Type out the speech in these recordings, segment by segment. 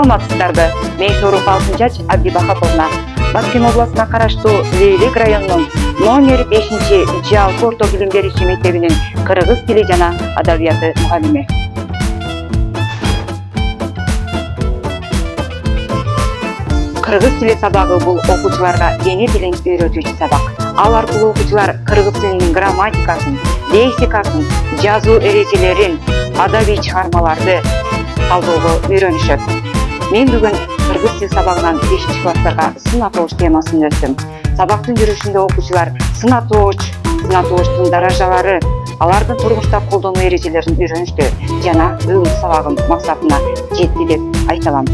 саламатсыздарбы. Мен Шорук Алтынчач Абдибахаповна. Баткен областына караштуу Лейлик районунун номер 5 жалпы орто билим берүүчү мектебинин кыргыз тили жана адабияты мугалими. Кыргыз тили сабагы бул окуучуларга эне тилин үйрөтүүчү сабак. Ал аркылуу окуучулар кыргыз тилинин грамматикасын, лексикасын, жазуу эрежелерин, адабий чыгармаларды талдоого үйрөнүшөт. Мен бүгүн кыргыз тил сабагынан 5-класстарга сын атооч темасын өттүм. Сабактын жүрүшүндө окуучулар сын атоочтун даражалары, алардын турмушта колдонуу эрежелерин үйрөнүштү жана бүгүнкү сабагым максатына жетти деп айта алам.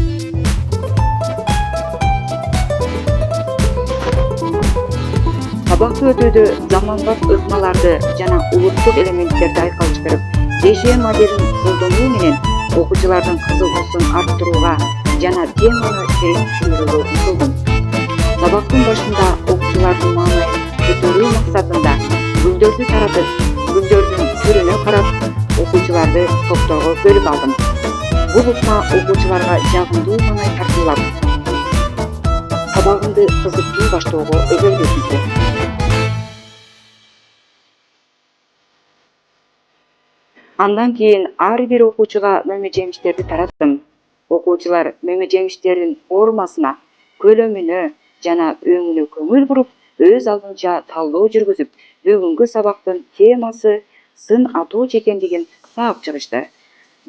Сабакты өтүүдө заманбап ыкмаларды жана улуттук элементтерди айкалыштырып, ДШ моделин колдонуу менен окуучулардын кызыгуусун арттырууга жана теманы терең түшүндүрүүгө умтулдум. Сабактын башында окуучулардын маанайын көтөрүү максатында гүлдөрдү таратып, гүлдөрдүн түрүнө карап, окуучуларды топторго бөлүп алдым. Бул ыкма окуучуларга жагымдуу маанай тартуулап, сабагымды кызыктуу баштоого өбөлгөзүүдө. Андан кийин ар бир окуучуга мөмө жемиштерди тараттым. Окуучулар мөмө жемиштердин формасына, көлөмүнө жана өңүнө көңүл буруп, өз алдынча талдоо жүргүзүп, бүгүнкү сабактын темасы сын атооч экендигин таап чыгышты.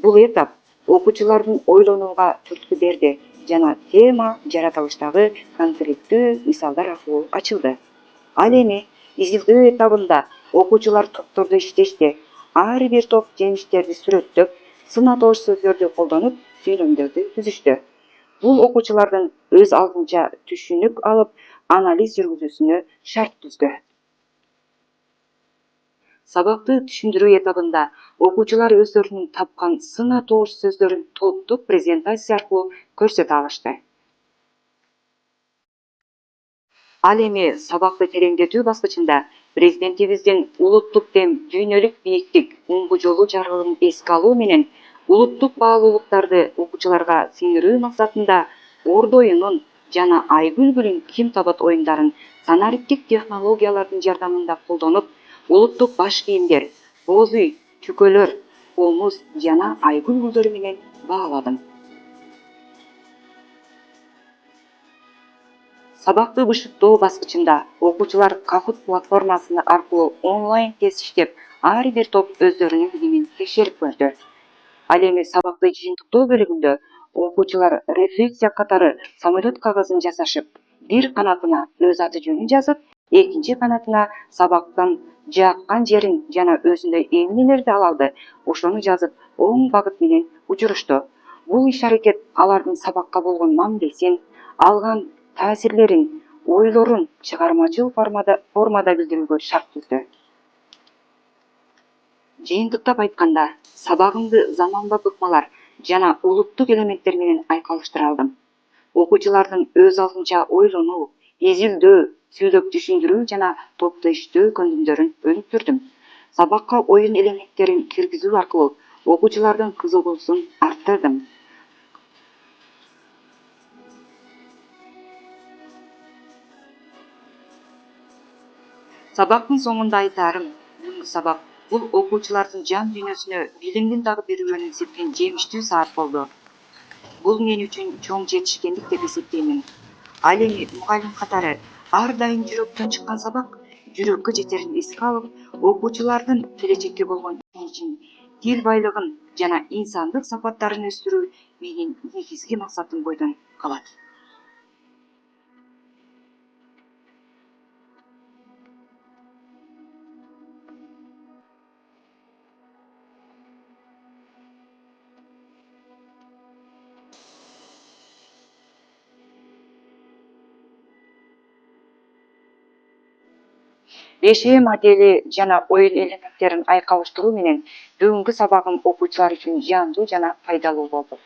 Бул этап окуучулардын ойлонууга түрткү берди жана тема жаратылыштагы конкреттүү мисалдар аркылуу ачылды. Ал эми изилдөө этабында окуучулар топтордо иштешти. Ар бир топ жемиштерди сүрөттөп, сын атооч сөздөрдү колдонуп, сүйлөмдөрдү түзүштү. Бул окуучулардын өз алдынча түшүнүк алып, анализ жүргүзүүсүнө шарт түздү. Сабакты түшүндүрүү этабында окуучулар өздөрүнүн тапкан сын атооч сөздөрүн топтук презентация аркылуу көрсөтө алышты. Ал эми сабакты тереңдетүү баскычында президентибиздин улуттук дем, дүйнөлүк бийиктик, оңгу жолу жаргылын эске алуу менен улуттук баалуулуктарды окуучуларга сиңирүү максатында Ордо оюнун жана Айгүл ким табат оюндарын санариптик технологиялардын жардамында колдонуп, улуттук баш кийимдер, боз үй, түкөлөр, комуз жана Айгүл гүлдөрү менен бааладым. Сабакты бышыктоо баскычында окуучулар Kahoot платформасы аркылуу онлайн тест иштеп, ар бир топ өздөрүнүн билимин текшерип көрдү. Ал эми сабакты жыйынтыктоо бөлүгүндө окуучулар рефлексия катары самолет кагазын жасашып, бир канатына өз аты жөнүн жазып, экинчи канатына сабактан жаккан жерин жана өзүнө эмнелерди ала алды, ошону жазып, оң багыт менен учурушту. Бул иш-аракет алардын сабакка болгон мамилесин, алган таасирлерин, ойлорун чыгармачыл формада билдирүүгө шарт түздү. Жыйынтыктап айтканда, сабагымды заманбап ыкмалар жана улуттук элементтер менен айкалыштыра алдым. Окуучулардын өз алдынча ойлонуу, изилдөө, сүйлөп түшүндүрүү жана топто иштөө көндүмдөрүн өнүктүрдүм. Сабакка оюн элементтерин киргизүү аркылуу окуучулардын кызыгуусун арттырдым. Сабактын соңунда айтарым, бүгүнкү сабак бул окуучулардын жан дүйнөсүнө билимдин дагы бир үрөнүн сепкен жемиштүү саат болду. Бул мен үчүн чоң жетишкендик деп эсептеймин. Ал эми мугалим катары ар дайым жүрөктөн чыккан сабак жүрөккө жетерин эске алып, окуучулардын келечекке болгон ишеничин, тил байлыгын жана инсандык сапаттарын өстүрүү менин негизги максатым бойдон калат. ДШ модели жана оюн элементтерин айкалыштыруу менен бүгүнкү сабагым окуучулар үчүн жандуу жана пайдалуу болду.